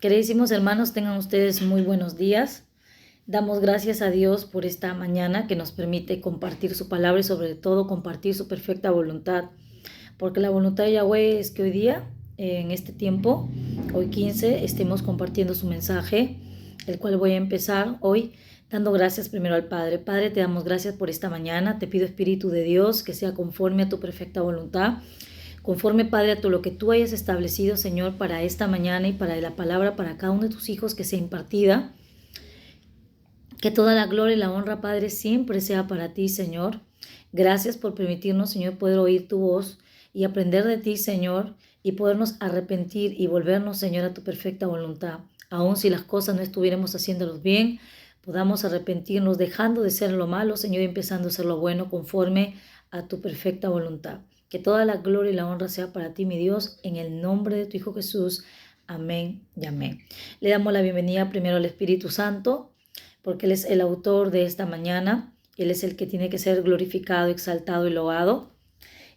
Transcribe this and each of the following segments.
Queridísimos hermanos, tengan ustedes muy buenos días. Damos gracias a Dios por esta mañana que nos permite compartir su palabra y sobre todo compartir su perfecta voluntad. Porque la voluntad de Yahweh es que hoy día, en este tiempo, hoy 15, estemos compartiendo su mensaje, el cual voy a empezar hoy dando gracias primero al Padre. Padre, te damos gracias por esta mañana. Te pido, Espíritu de Dios, que sea conforme a tu perfecta voluntad. Conforme, Padre, a todo lo que tú hayas establecido, Señor, para esta mañana y para la palabra para cada uno de tus hijos que sea impartida. Que toda la gloria y la honra, Padre, siempre sea para ti, Señor. Gracias por permitirnos, Señor, poder oír tu voz y aprender de ti, Señor, y podernos arrepentir y volvernos, Señor, a tu perfecta voluntad. Aun si las cosas no estuviéramos haciéndolos bien, podamos arrepentirnos dejando de ser lo malo, Señor, y empezando a ser lo bueno conforme a tu perfecta voluntad. Que toda la gloria y la honra sea para ti, mi Dios, en el nombre de tu Hijo Jesús. Amén y amén. Le damos la bienvenida primero al Espíritu Santo, porque Él es el autor de esta mañana. Él es el que tiene que ser glorificado, exaltado y loado.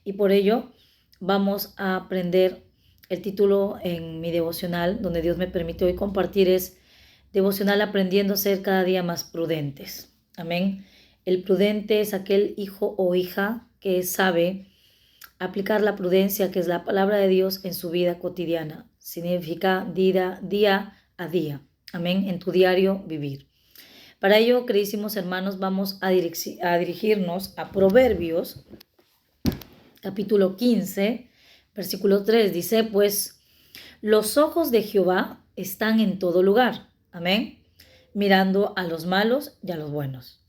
Y por ello vamos a aprender el título en mi devocional, donde Dios me permitió hoy compartir, es Devocional aprendiendo a ser cada día más prudentes. Amén. El prudente es aquel hijo o hija que sabe aplicar la prudencia, que es la palabra de Dios, en su vida cotidiana. Significa día a día. Amén. En tu diario vivir. Para ello, queridísimos hermanos, vamos a dirigirnos a Proverbios, capítulo 15, versículo 3. Dice, pues, los ojos de Jehová están en todo lugar. Amén. Mirando a los malos y a los buenos.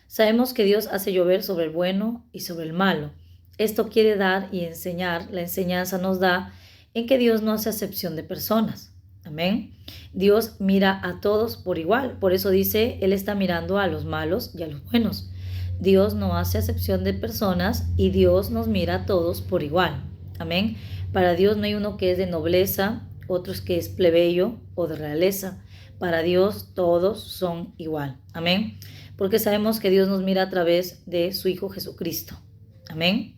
Sabemos que Dios hace llover sobre el bueno y sobre el malo. Esto quiere dar y enseñar. La enseñanza nos da en que Dios no hace acepción de personas. Amén. Dios mira a todos por igual. Por eso dice, Él está mirando a los malos y a los buenos. Dios no hace acepción de personas y Dios nos mira a todos por igual. Amén. Para Dios no hay uno que es de nobleza, otros que es plebeyo o de realeza. Para Dios todos son igual. Amén. Porque sabemos que Dios nos mira a través de su Hijo Jesucristo. Amén.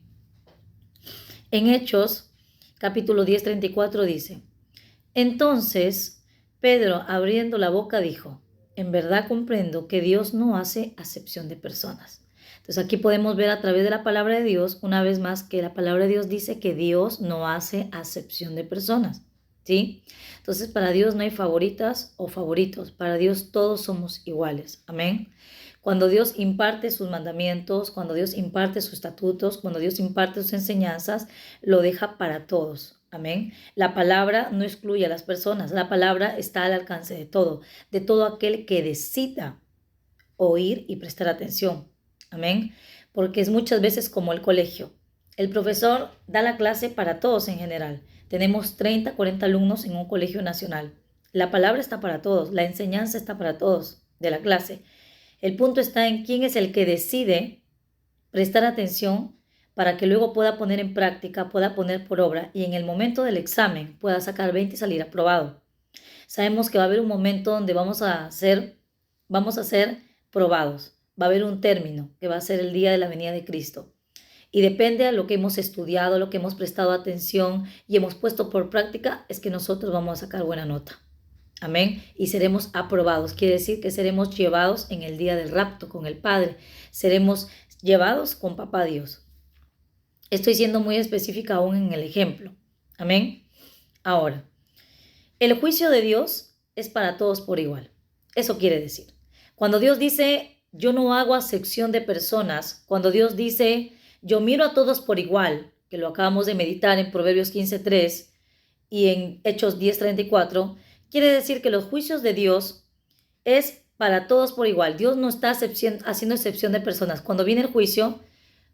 En Hechos, capítulo 10, 34 dice, entonces Pedro, abriendo la boca, dijo, en verdad comprendo que Dios no hace acepción de personas. Entonces aquí podemos ver a través de la palabra de Dios, una vez más, que la palabra de Dios dice que Dios no hace acepción de personas. ¿Sí? Entonces para Dios no hay favoritas o favoritos. Para Dios todos somos iguales. Amén. Cuando Dios imparte sus mandamientos, cuando Dios imparte sus estatutos, cuando Dios imparte sus enseñanzas, lo deja para todos. Amén. La palabra no excluye a las personas. La palabra está al alcance de todo aquel que decida oír y prestar atención. Amén. Porque es muchas veces como el colegio. El profesor da la clase para todos en general. Tenemos 30, 40 alumnos en un colegio nacional. La palabra está para todos, la enseñanza está para todos de la clase. El punto está en quién es el que decide prestar atención para que luego pueda poner en práctica, pueda poner por obra y en el momento del examen pueda sacar 20 y salir aprobado. Sabemos que va a haber un momento donde vamos a ser probados. Va a haber un término que va a ser el día de la venida de Cristo. Y depende a lo que hemos estudiado, lo que hemos prestado atención y hemos puesto por práctica, es que nosotros vamos a sacar buena nota. Amén. Y seremos aprobados. Quiere decir que seremos llevados en el día del rapto con el Padre. Seremos llevados con Papá Dios. Estoy siendo muy específica aún en el ejemplo. Amén. Ahora, el juicio de Dios es para todos por igual. Eso quiere decir, cuando Dios dice, yo no hago acepción de personas, cuando Dios dice, yo miro a todos por igual, que lo acabamos de meditar en Proverbios 15:3 y en Hechos 10:34, quiere decir que los juicios de Dios es para todos por igual. Dios no está haciendo excepción de personas. Cuando viene el juicio,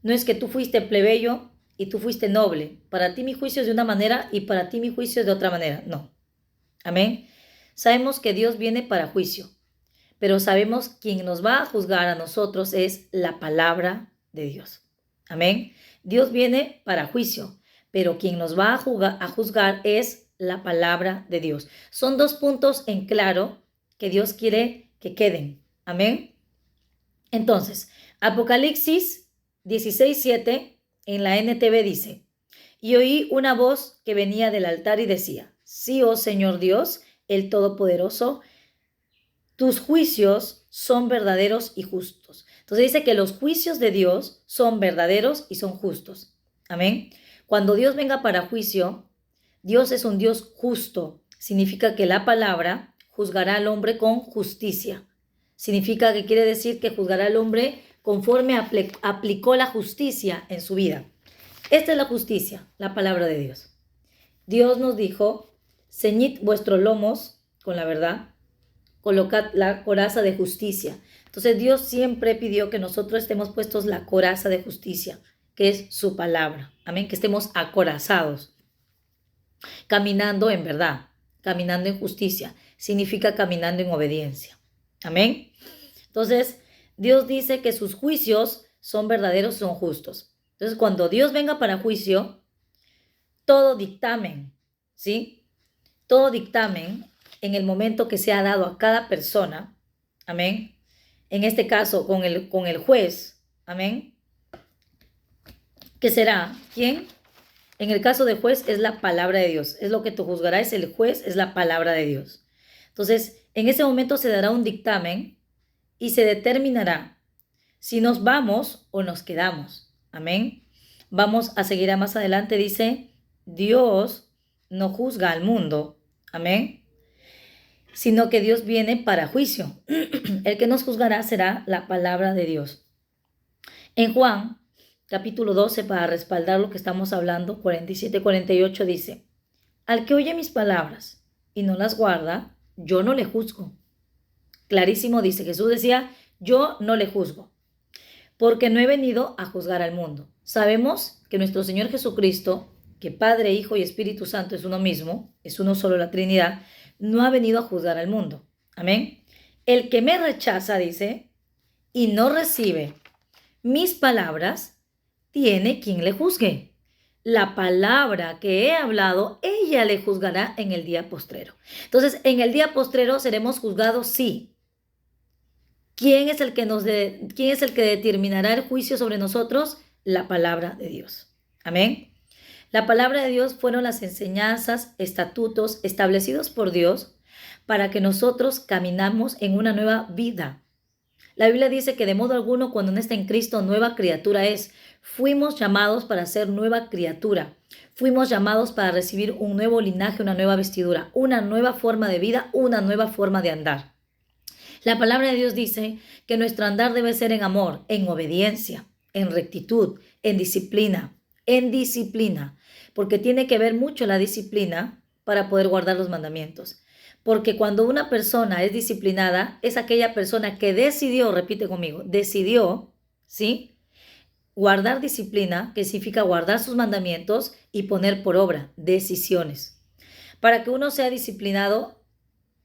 no es que tú fuiste plebeyo y tú fuiste noble. Para ti mi juicio es de una manera y para ti mi juicio es de otra manera. No. Amén. Sabemos que Dios viene para juicio, pero sabemos quién nos va a juzgar a nosotros es la palabra de Dios. Amén. Dios viene para juicio, pero quien nos va a juzgar es la palabra de Dios. Son dos puntos en claro que Dios quiere que queden. Amén. Entonces, Apocalipsis 16:7 en la NTV dice, y oí una voz que venía del altar y decía, sí, oh Señor Dios, el Todopoderoso, tus juicios son verdaderos y justos. Entonces dice que los juicios de Dios son verdaderos y son justos. Amén. Cuando Dios venga para juicio, Dios es un Dios justo. Significa que la palabra juzgará al hombre con justicia. Significa que quiere decir que juzgará al hombre conforme aplicó la justicia en su vida. Esta es la justicia, la palabra de Dios. Dios nos dijo, ceñid vuestros lomos con la verdad, colocad la coraza de justicia. Entonces Dios siempre pidió que nosotros estemos puestos la coraza de justicia, que es su palabra. Amén, que estemos acorazados, caminando en verdad, caminando en justicia. Significa caminando en obediencia. Amén. Entonces Dios dice que sus juicios son verdaderos, son justos. Entonces cuando Dios venga para juicio, todo dictamen, ¿sí? Todo dictamen en el momento que se ha dado a cada persona, amén, en este caso con el juez, amén, ¿qué será? ¿Quién? En el caso de juez es la palabra de Dios, es lo que tú juzgarás, el juez es la palabra de Dios. Entonces, en ese momento se dará un dictamen y se determinará si nos vamos o nos quedamos, amén. Vamos a seguir a más adelante, dice, Dios no juzga al mundo, amén, sino que Dios viene para juicio. El que nos juzgará será la palabra de Dios. En Juan, capítulo 12, para respaldar lo que estamos hablando, 47-48 dice, al que oye mis palabras y no las guarda, yo no le juzgo. Clarísimo dice, Jesús decía, yo no le juzgo, porque no he venido a juzgar al mundo. Sabemos que nuestro Señor Jesucristo, que Padre, Hijo y Espíritu Santo es uno mismo, es uno solo la Trinidad, no ha venido a juzgar al mundo. Amén. El que me rechaza, dice, y no recibe mis palabras, tiene quien le juzgue. La palabra que he hablado, ella le juzgará en el día postrero. Entonces, en el día postrero seremos juzgados, sí. ¿Quién es el que determinará el juicio sobre nosotros? La palabra de Dios. Amén. La palabra de Dios fueron las enseñanzas, estatutos establecidos por Dios para que nosotros caminamos en una nueva vida. La Biblia dice que de modo alguno cuando uno está en Cristo, nueva criatura es. Fuimos llamados para ser nueva criatura. Fuimos llamados para recibir un nuevo linaje, una nueva vestidura, una nueva forma de vida, una nueva forma de andar. La palabra de Dios dice que nuestro andar debe ser en amor, en obediencia, en rectitud, en disciplina, porque tiene que ver mucho la disciplina para poder guardar los mandamientos. Porque cuando una persona es disciplinada, es aquella persona que decidió, repite conmigo, decidió, ¿sí? Guardar disciplina, que significa guardar sus mandamientos y poner por obra decisiones. Para que uno sea disciplinado,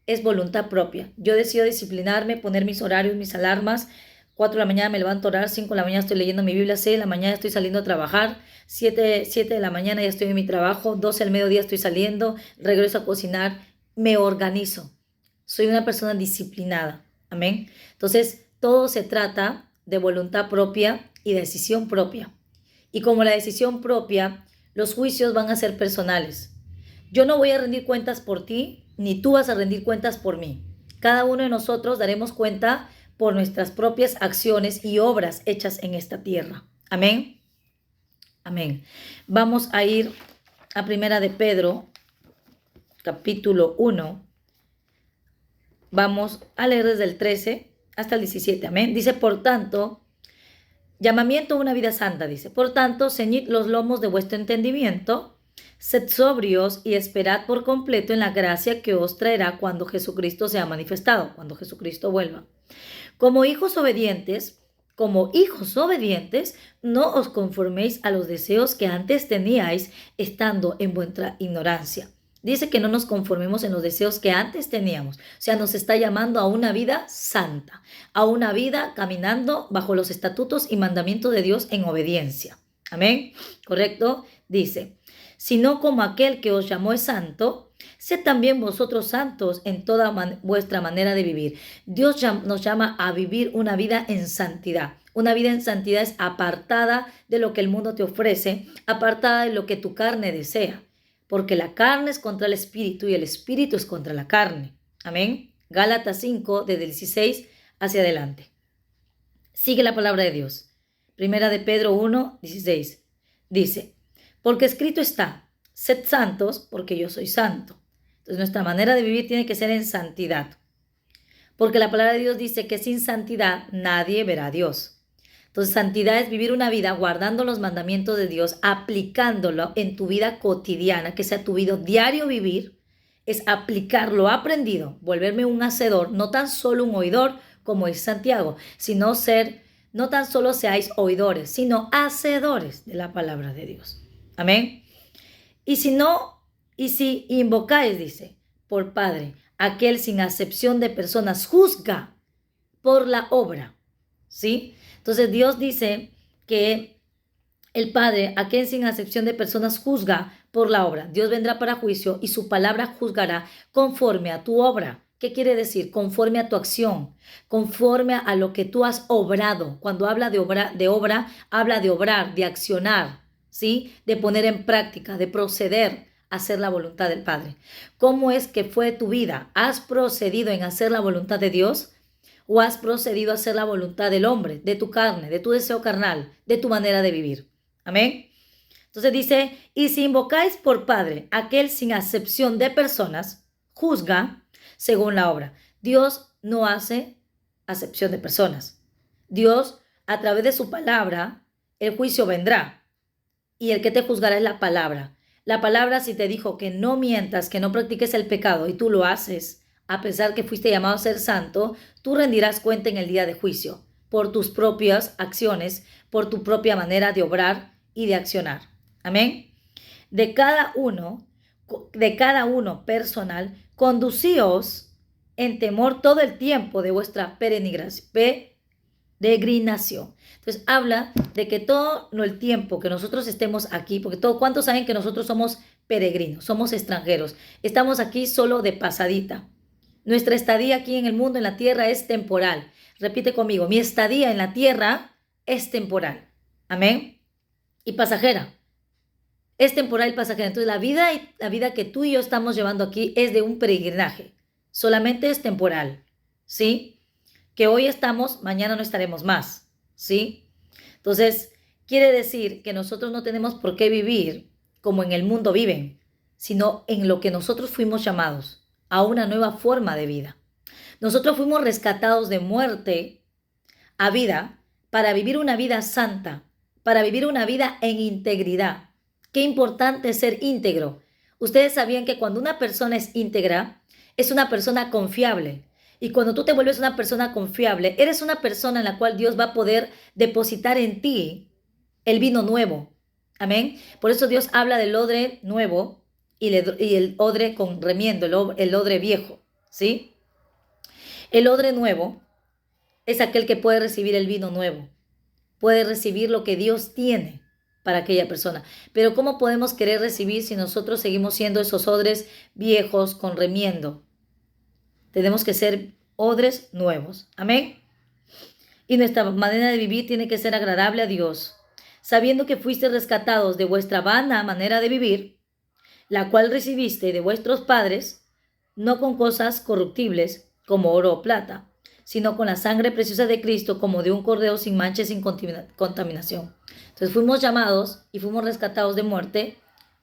es voluntad propia. Yo decido disciplinarme, poner mis horarios, mis alarmas. 4 de la mañana me levanto a orar, 5 de la mañana estoy leyendo mi Biblia, 6 de la mañana estoy saliendo a trabajar, 7 de la mañana ya estoy en mi trabajo, 12 al mediodía estoy saliendo, regreso a cocinar, me organizo. Soy una persona disciplinada. Amén. Entonces, todo se trata de voluntad propia y decisión propia. Y como la decisión propia, los juicios van a ser personales. Yo no voy a rendir cuentas por ti, ni tú vas a rendir cuentas por mí. Cada uno de nosotros daremos cuenta por nuestras propias acciones y obras hechas en esta tierra. Amén. Amén. Vamos a ir a Primera de Pedro, capítulo 1. Vamos a leer desde el 13 hasta el 17. Amén. Dice, por tanto, llamamiento a una vida santa, dice. Por tanto, ceñid los lomos de vuestro entendimiento, sed sobrios y esperad por completo en la gracia que os traerá cuando Jesucristo sea manifestado, cuando Jesucristo vuelva. Como hijos obedientes, no os conforméis a los deseos que antes teníais estando en vuestra ignorancia. Dice que no nos conformemos en los deseos que antes teníamos. O sea, nos está llamando a una vida santa, a una vida caminando bajo los estatutos y mandamientos de Dios en obediencia. Amén. ¿Correcto? Dice, sino como aquel que os llamó es santo, sed también vosotros santos en toda vuestra manera de vivir. Dios nos llama a vivir una vida en santidad. Una vida en santidad es apartada de lo que el mundo te ofrece, apartada de lo que tu carne desea. porque la carne es contra el espíritu y el espíritu es contra la carne. Amén. Gálatas 5, desde el 16 hacia adelante. Sigue la palabra de Dios. Primera de Pedro 1, 16. Dice, porque escrito está, sed santos porque yo soy santo. Entonces nuestra manera de vivir tiene que ser en santidad. Porque la palabra de Dios dice que sin santidad nadie verá a Dios. Entonces santidad es vivir una vida guardando los mandamientos de Dios, aplicándolo en tu vida cotidiana, que sea tu vida diario vivir, es aplicar lo aprendido, volverme un hacedor, no tan solo un oidor, como es Santiago, sino ser, no tan solo seáis oidores, sino hacedores de la palabra de Dios. Amén. Y si invocáis, dice, por Padre, aquel sin acepción de personas juzga por la obra, ¿sí? Entonces Dios dice que el Padre, aquel sin acepción de personas juzga por la obra. Dios vendrá para juicio y su palabra juzgará conforme a tu obra. ¿Qué quiere decir? Conforme a tu acción, conforme a lo que tú has obrado. Cuando habla de obra, habla de obrar, de accionar, ¿sí? De poner en práctica, de proceder a hacer la voluntad del Padre. ¿Cómo es que fue tu vida? ¿Has procedido en hacer la voluntad de Dios? ¿O has procedido a hacer la voluntad del hombre, de tu carne, de tu deseo carnal, de tu manera de vivir? Amén. Entonces dice, y si invocáis por Padre aquel sin acepción de personas, juzga según la obra. Dios no hace acepción de personas. Dios, a través de su palabra, el juicio vendrá. Y el que te juzgará es la palabra. La palabra, si te dijo que no mientas, que no practiques el pecado y tú lo haces, a pesar que fuiste llamado a ser santo, tú rendirás cuenta en el día de juicio por tus propias acciones, por tu propia manera de obrar y de accionar. Amén. De cada uno personal, conducíos en temor todo el tiempo de vuestra peregrinación. Entonces habla de que todo el tiempo que nosotros estemos aquí, porque ¿cuántos saben que nosotros somos peregrinos, somos extranjeros? Estamos aquí solo de pasadita. Nuestra estadía aquí en el mundo, en la tierra, es temporal. Repite conmigo, mi estadía en la tierra es temporal. Amén. Y pasajera. Es temporal y pasajera. Entonces la vida que tú y yo estamos llevando aquí es de un peregrinaje. Solamente es temporal. ¿Sí? Que hoy estamos, mañana no estaremos más. ¿Sí? Entonces, quiere decir que nosotros no tenemos por qué vivir como en el mundo viven, sino en lo que nosotros fuimos llamados, a una nueva forma de vida. Nosotros fuimos rescatados de muerte a vida para vivir una vida santa, para vivir una vida en integridad. Qué importante es ser íntegro. Ustedes sabían que cuando una persona es íntegra, es una persona confiable. Y cuando tú te vuelves una persona confiable, eres una persona en la cual Dios va a poder depositar en ti el vino nuevo. Amén. Por eso Dios habla del odre nuevo y el odre con remiendo, el odre viejo. ¿Sí? El odre nuevo es aquel que puede recibir el vino nuevo. Puede recibir lo que Dios tiene para aquella persona. Pero ¿cómo podemos querer recibir si nosotros seguimos siendo esos odres viejos con remiendo? Tenemos que ser odres nuevos. Amén. Y nuestra manera de vivir tiene que ser agradable a Dios, sabiendo que fuiste rescatados de vuestra vana manera de vivir, la cual recibiste de vuestros padres, no con cosas corruptibles como oro o plata, sino con la sangre preciosa de Cristo, como de un cordero sin mancha y sin contaminación. Entonces fuimos llamados y fuimos rescatados de muerte,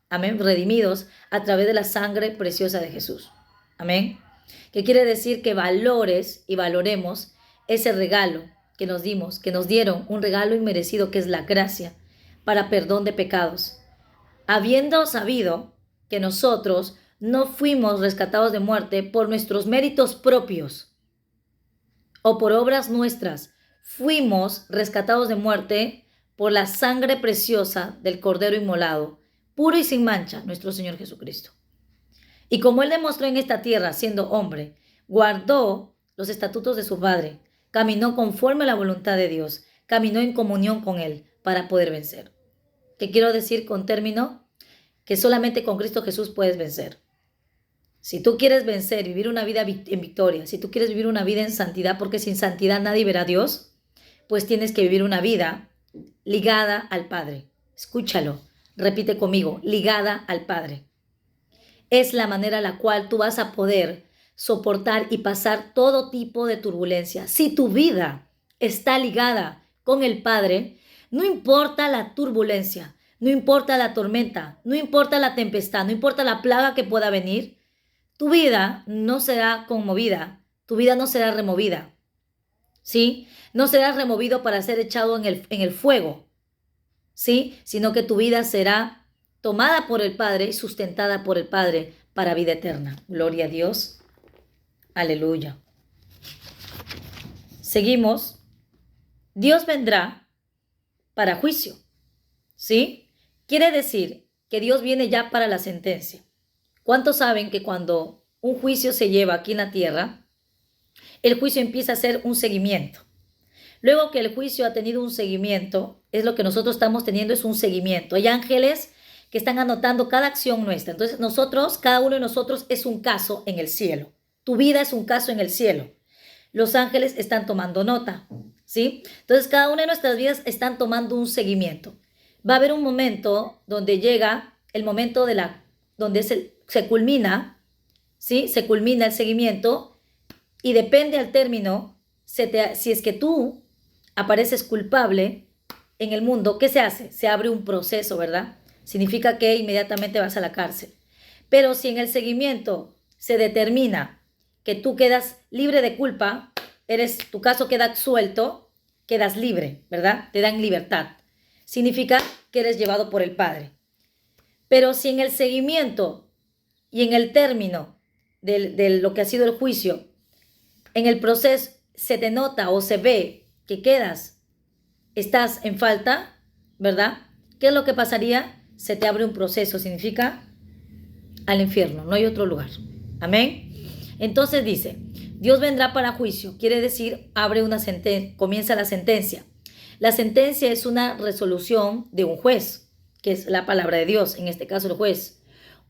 amén, redimidos a través de la sangre preciosa de Jesús. Amén. ¿Qué quiere decir? Que valores y valoremos ese regalo que nos dimos, que nos dieron, un regalo inmerecido que es la gracia para perdón de pecados. Habiendo sabido que nosotros no fuimos rescatados de muerte por nuestros méritos propios o por obras nuestras, fuimos rescatados de muerte por la sangre preciosa del Cordero inmolado, puro y sin mancha, nuestro Señor Jesucristo. Y como Él demostró en esta tierra, siendo hombre, guardó los estatutos de su Padre, caminó conforme a la voluntad de Dios, caminó en comunión con Él para poder vencer. ¿Qué quiero decir con término? Que solamente con Cristo Jesús puedes vencer. Si tú quieres vencer, vivir una vida en victoria, si tú quieres vivir una vida en santidad, porque sin santidad nadie verá a Dios, pues tienes que vivir una vida ligada al Padre. Escúchalo, repite conmigo, ligada al Padre. es la manera en la cual tú vas a poder soportar y pasar todo tipo de turbulencia. Si tu vida está ligada con el Padre, no importa la turbulencia, no importa la tormenta, no importa la tempestad, no importa la plaga que pueda venir, tu vida no será conmovida, tu vida no será removida, ¿sí? No será removido para ser echado en el fuego, ¿sí? Sino que tu vida será tomada por el Padre y sustentada por el Padre para vida eterna. Gloria a Dios. Aleluya. Seguimos. Dios vendrá para juicio, ¿sí? Quiere decir que Dios viene ya para la sentencia. ¿Cuántos saben que cuando un juicio se lleva aquí en la tierra, el juicio empieza a ser un seguimiento? Luego que el juicio ha tenido un seguimiento, es lo que nosotros estamos teniendo, es un seguimiento. Hay ángeles que están anotando cada acción nuestra. Entonces nosotros, cada uno de nosotros es un caso en el cielo. Tu vida es un caso en el cielo. Los ángeles están tomando nota, ¿sí? Entonces cada una de nuestras vidas están tomando un seguimiento. Va a haber un momento donde llega el momento donde se culmina, ¿sí? Se culmina el seguimiento y depende al término, si es que tú apareces culpable en el mundo, ¿qué se hace? Se abre un proceso, ¿verdad? Significa que inmediatamente vas a la cárcel. Pero si en el seguimiento se determina que tú quedas libre de culpa, tu caso queda suelto, quedas libre, ¿verdad? Te dan libertad. Significa que eres llevado por el Padre. Pero si en el seguimiento y en el término de lo que ha sido el juicio, en el proceso se te nota o se ve que estás en falta, ¿verdad? ¿Qué es lo que pasaría? Se te abre un proceso, significa al infierno, no hay otro lugar. Amén. Entonces dice, Dios vendrá para juicio, quiere decir, comienza la sentencia. La sentencia es una resolución de un juez, que es la palabra de Dios, en este caso el juez,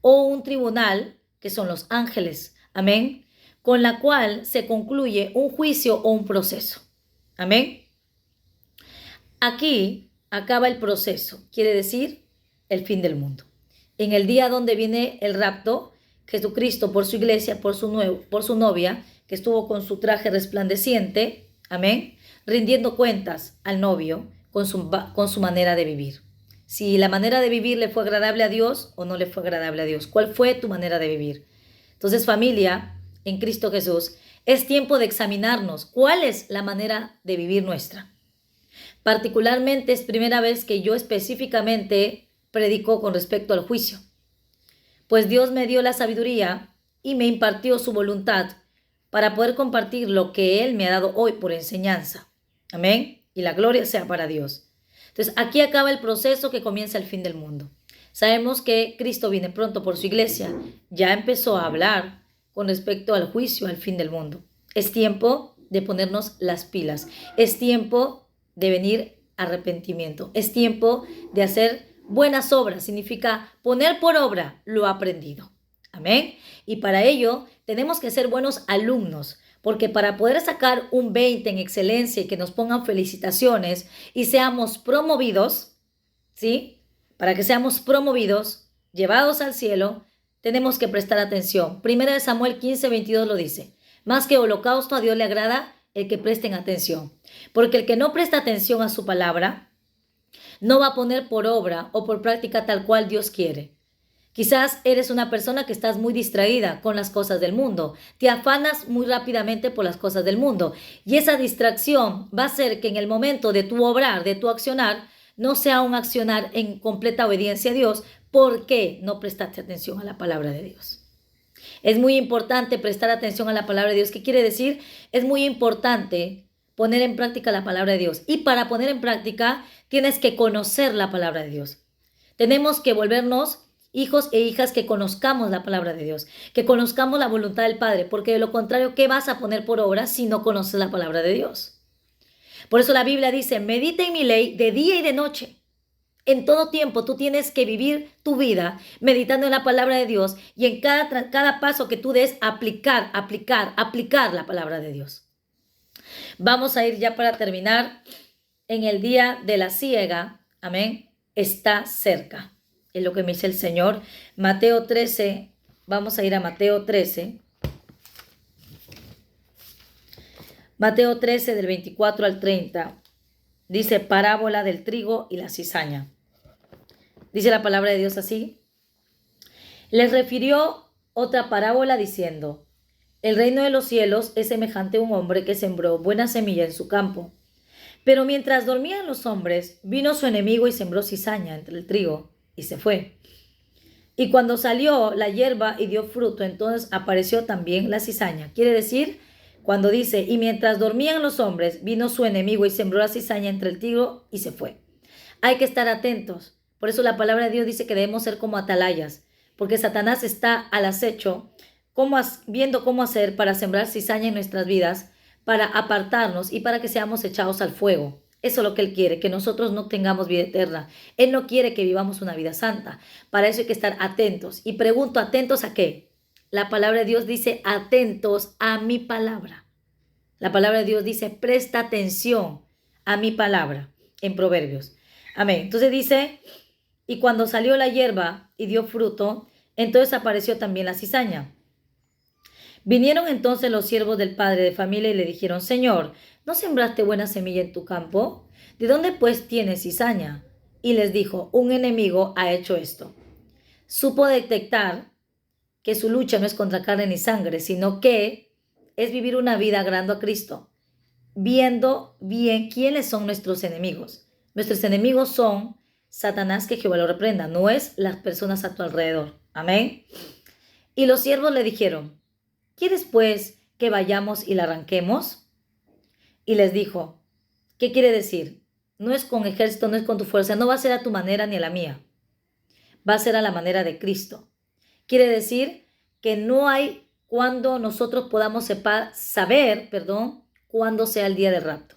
o un tribunal, que son los ángeles, amén, con la cual se concluye un juicio o un proceso. Amén. Aquí acaba el proceso, quiere decir el fin del mundo. En el día donde viene el rapto, Jesucristo por su iglesia, por su novia, que estuvo con su traje resplandeciente, amén, rindiendo cuentas al novio con su manera de vivir. Si la manera de vivir le fue agradable a Dios o no le fue agradable a Dios. ¿Cuál fue tu manera de vivir? Entonces, familia, en Cristo Jesús, es tiempo de examinarnos. ¿Cuál es la manera de vivir nuestra? Particularmente es primera vez que yo específicamente predico con respecto al juicio. Pues Dios me dio la sabiduría y me impartió su voluntad para poder compartir lo que Él me ha dado hoy por enseñanza. Amén. Y la gloria sea para Dios. Entonces, aquí acaba el proceso que comienza el fin del mundo. Sabemos que Cristo viene pronto por su iglesia. Ya empezó a hablar con respecto al juicio, al fin del mundo. Es tiempo de ponernos las pilas. Es tiempo de venir arrepentimiento. Es tiempo de hacer buenas obras. Significa poner por obra lo aprendido. Amén. Y para ello tenemos que ser buenos alumnos. Porque para poder sacar un 20 en excelencia y que nos pongan felicitaciones y seamos promovidos, ¿sí? Para que seamos promovidos, llevados al cielo, tenemos que prestar atención. Primera de Samuel 15:22 lo dice. Más que holocausto, a Dios le agrada el que presten atención. Porque el que no presta atención a su palabra, no va a poner por obra o por práctica tal cual Dios quiere. Quizás eres una persona que estás muy distraída con las cosas del mundo. Te afanas muy rápidamente por las cosas del mundo. Y esa distracción va a hacer que en el momento de tu obrar, de tu accionar, no sea un accionar en completa obediencia a Dios, porque no prestaste atención a la palabra de Dios. Es muy importante prestar atención a la palabra de Dios. ¿Qué quiere decir? Es muy importante poner en práctica la palabra de Dios. Y para poner en práctica, tienes que conocer la palabra de Dios. Tenemos que volvernos hijos e hijas que conozcamos la palabra de Dios, que conozcamos la voluntad del Padre, porque de lo contrario, ¿qué vas a poner por obra si no conoces la palabra de Dios? Por eso la Biblia dice, medita en mi ley de día y de noche. En todo tiempo tú tienes que vivir tu vida meditando en la palabra de Dios y en cada paso que tú des aplicar la palabra de Dios. Vamos a ir ya para terminar. En el día de la siega, amén, está cerca. Es lo que me dice el Señor. Mateo 13, vamos a ir a Mateo 13. Mateo 13 del 24 al 30. Dice parábola del trigo y la cizaña. Dice la palabra de Dios así. Les refirió otra parábola diciendo: el reino de los cielos es semejante a un hombre que sembró buena semilla en su campo. Pero mientras dormían los hombres, vino su enemigo y sembró cizaña entre el trigo y se fue. Y cuando salió la hierba y dio fruto, entonces apareció también la cizaña. Quiere decir, cuando dice, y mientras dormían los hombres, vino su enemigo y sembró la cizaña entre el trigo y se fue. Hay que estar atentos. Por eso la palabra de Dios dice que debemos ser como atalayas, porque Satanás está al acecho, viendo cómo hacer para sembrar cizaña en nuestras vidas, para apartarnos y para que seamos echados al fuego. Eso es lo que Él quiere, que nosotros no tengamos vida eterna. Él no quiere que vivamos una vida santa. Para eso hay que estar atentos. Y pregunto, ¿atentos a qué? La palabra de Dios dice, atentos a mi palabra. La palabra de Dios dice, presta atención a mi palabra en Proverbios. Amén. Entonces dice, y cuando salió la hierba y dio fruto, entonces apareció también la cizaña. Vinieron entonces los siervos del padre de familia y le dijeron, Señor, ¿no sembraste buena semilla en tu campo? ¿De dónde pues tienes cizaña? Y les dijo, un enemigo ha hecho esto. Supo detectar que su lucha no es contra carne ni sangre, sino que es vivir una vida agradando a Cristo, viendo bien quiénes son nuestros enemigos. Nuestros enemigos son Satanás, que Jehová lo reprenda, no es las personas a tu alrededor. Amén. Y los siervos le dijeron, ¿quieres pues que vayamos y la arranquemos? Y les dijo, ¿qué quiere decir? No es con ejército, no es con tu fuerza, no va a ser a tu manera ni a la mía. Va a ser a la manera de Cristo. Quiere decir que no hay cuando nosotros podamos saber, cuándo sea el día del rapto.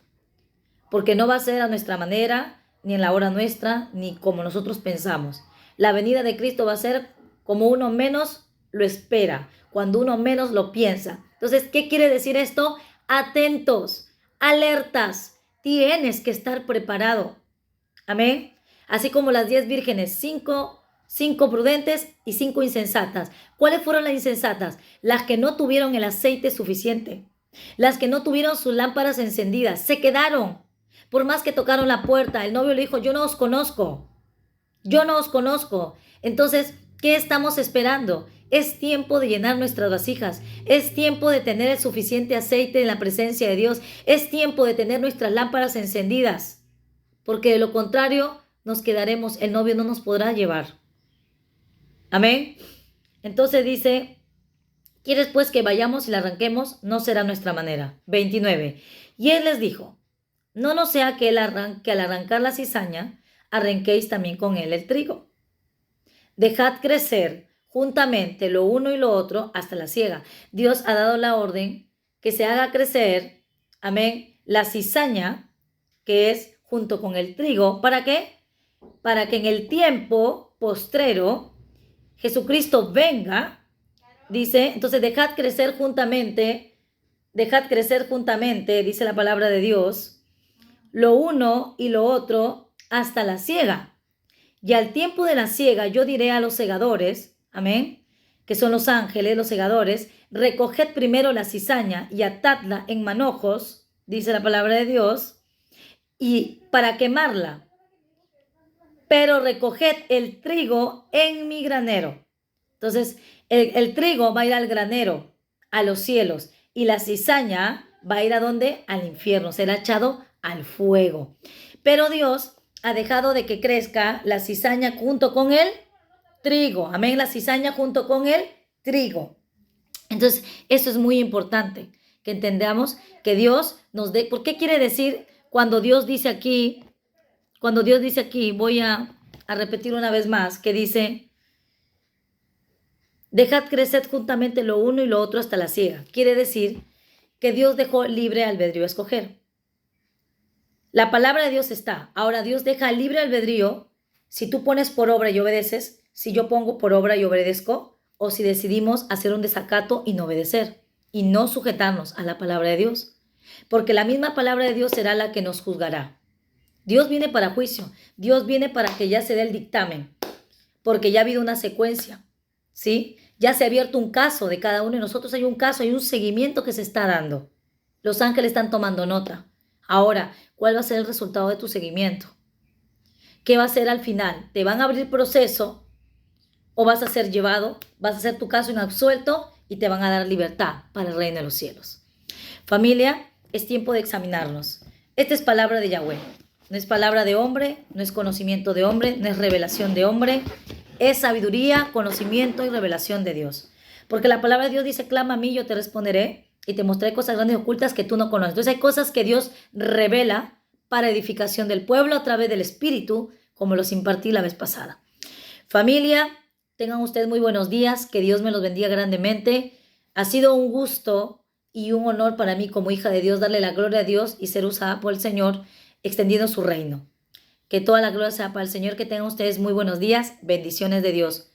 Porque no va a ser a nuestra manera, ni en la hora nuestra, ni como nosotros pensamos. La venida de Cristo va a ser como uno menos lo espera, cuando uno menos lo piensa. Entonces, ¿qué quiere decir esto? Atentos, alertas, tienes que estar preparado. Amén. Así como las 10 vírgenes, 5 prudentes y 5 insensatas. ¿Cuáles fueron las insensatas? Las que no tuvieron el aceite suficiente, las que no tuvieron sus lámparas encendidas, se quedaron. Por más que tocaron la puerta, el novio le dijo, yo no os conozco. Entonces, ¿qué estamos esperando? Es tiempo de llenar nuestras vasijas. Es tiempo de tener el suficiente aceite en la presencia de Dios. Es tiempo de tener nuestras lámparas encendidas. Porque de lo contrario, nos quedaremos. El novio no nos podrá llevar. Amén. Entonces dice, ¿quieres pues que vayamos y la arranquemos? No será nuestra manera. 29. Y él les dijo, no nos sea que al arrancar la cizaña, arranquéis también con él el trigo. Dejad crecer juntamente lo uno y lo otro hasta la siega. Dios ha dado la orden que se haga crecer, amén, la cizaña, que es junto con el trigo. ¿Para qué? Para que en el tiempo postrero Jesucristo venga, dice, entonces dejad crecer juntamente, dice la palabra de Dios, lo uno y lo otro hasta la siega. Y al tiempo de la siega yo diré a los segadores, amén, que son los ángeles, los segadores, recoged primero la cizaña y atadla en manojos, dice la palabra de Dios, y para quemarla, pero recoged el trigo en mi granero. Entonces, el trigo va a ir al granero, a los cielos, y la cizaña va a ir ¿a dónde? Al infierno, será echado al fuego. Pero Dios ha dejado de que crezca la cizaña junto con el trigo. Amén, la cizaña junto con el trigo. Entonces, esto es muy importante, que entendamos que Dios nos dé. ¿Por qué quiere decir cuando Dios dice aquí, voy a repetir una vez más, que dice, dejad crecer juntamente lo uno y lo otro hasta la siega? Quiere decir que Dios dejó libre albedrío a escoger. La palabra de Dios está. Ahora Dios deja libre albedrío si tú pones por obra y obedeces, si yo pongo por obra y obedezco, o si decidimos hacer un desacato y no obedecer y no sujetarnos a la palabra de Dios. Porque la misma palabra de Dios será la que nos juzgará. Dios viene para juicio. Dios viene para que ya se dé el dictamen, porque ya ha habido una secuencia. ¿sí? Ya se ha abierto un caso de cada uno de nosotros, hay un caso, hay un seguimiento que se está dando. Los ángeles están tomando nota. Ahora, ¿cuál va a ser el resultado de tu seguimiento? ¿Qué va a ser al final? ¿Te van a abrir proceso o vas a ser llevado, vas a hacer tu caso inabsuelto y te van a dar libertad para el reino de los cielos? Familia, es tiempo de examinarnos. Esta es palabra de Yahweh. No es palabra de hombre, no es conocimiento de hombre, no es revelación de hombre. Es sabiduría, conocimiento y revelación de Dios. Porque la palabra de Dios dice, clama a mí, yo te responderé y te mostraré cosas grandes y ocultas que tú no conoces. Entonces hay cosas que Dios revela para edificación del pueblo a través del Espíritu, como los impartí la vez pasada. Familia, tengan ustedes muy buenos días, que Dios me los bendiga grandemente. Ha sido un gusto y un honor para mí como hija de Dios darle la gloria a Dios y ser usada por el Señor extendiendo su reino. Que toda la gloria sea para el Señor, que tengan ustedes muy buenos días, bendiciones de Dios.